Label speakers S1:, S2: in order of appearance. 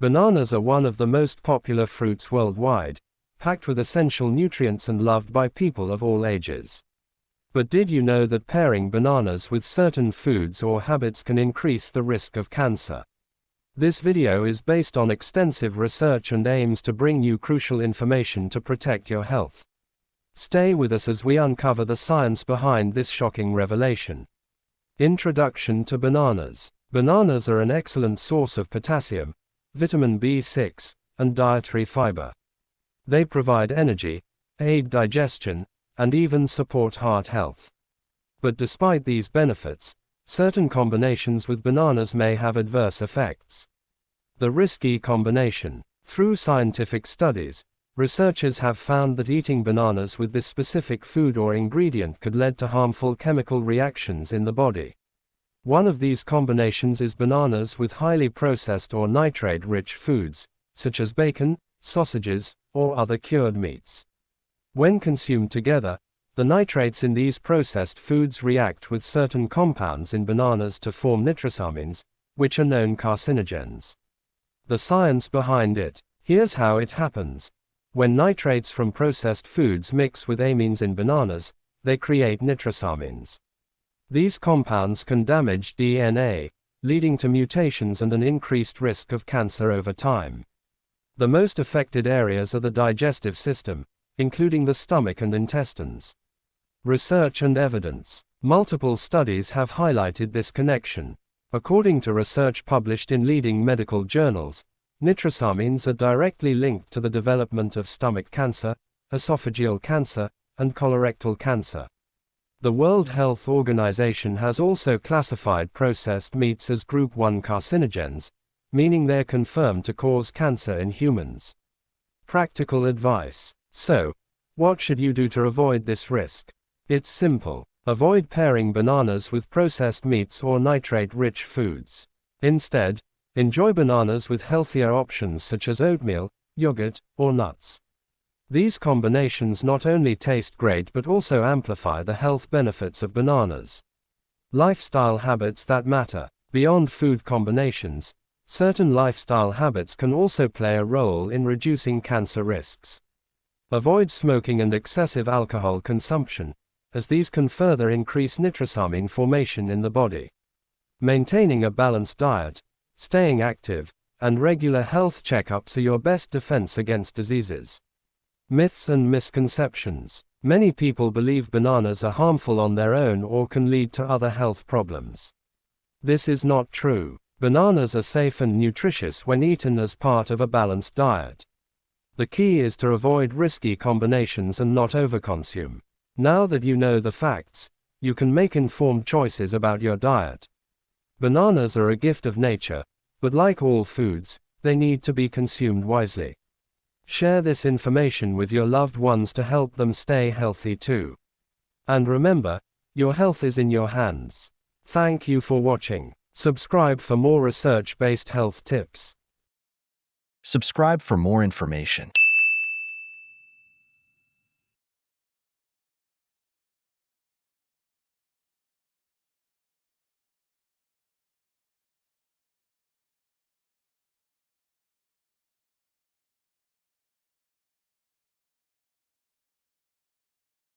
S1: Bananas are one of the most popular fruits worldwide, packed with essential nutrients and loved by people of all ages. But did you know that pairing bananas with certain foods or habits can increase the risk of cancer? This video is based on extensive research and aims to bring you crucial information to protect your health. Stay with us as we uncover the science behind this shocking revelation. Introduction to bananas. Bananas are an excellent source of potassium, vitamin B6, and dietary fiber. They provide energy, aid digestion, and even support heart health. But despite these benefits, certain combinations with bananas may have adverse effects. The risky combination. Through scientific studies, researchers have found that eating bananas with this specific food or ingredient could lead to harmful chemical reactions in the body. One of these combinations is bananas with highly processed or nitrate-rich foods, such as bacon, sausages, or other cured meats. When consumed together, the nitrates in these processed foods react with certain compounds in bananas to form nitrosamines, which are known carcinogens. The science behind it. Here's how it happens. When nitrates from processed foods mix with amines in bananas, they create nitrosamines. These compounds can damage DNA, leading to mutations and an increased risk of cancer over time. The most affected areas are the digestive system, including the stomach and intestines. Research and evidence. Multiple studies have highlighted this connection. According to research published in leading medical journals, nitrosamines are directly linked to the development of stomach cancer, esophageal cancer, and colorectal cancer. The World Health Organization has also classified processed meats as Group 1 carcinogens, meaning they're confirmed to cause cancer in humans. Practical advice. So, what should you do to avoid this risk? It's simple. Avoid pairing bananas with processed meats or nitrate-rich foods. Instead, enjoy bananas with healthier options such as oatmeal, yogurt, or nuts. These combinations not only taste great but also amplify the health benefits of bananas. Lifestyle habits that matter. Beyond food combinations, certain lifestyle habits can also play a role in reducing cancer risks. Avoid smoking and excessive alcohol consumption, as these can further increase nitrosamine formation in the body. Maintaining a balanced diet, staying active, and regular health checkups are your best defense against diseases. Myths and misconceptions. Many people believe bananas are harmful on their own or can lead to other health problems. This is not true. Bananas are safe and nutritious when eaten as part of a balanced diet. The key is to avoid risky combinations and not overconsume. Now that you know the facts, you can make informed choices about your diet. Bananas are a gift of nature, but like all foods, they need to be consumed wisely. Share this information with your loved ones to help them stay healthy too. And remember, your health is in your hands. Thank you for watching. Subscribe for more research-based health tips.
S2: Subscribe for more information.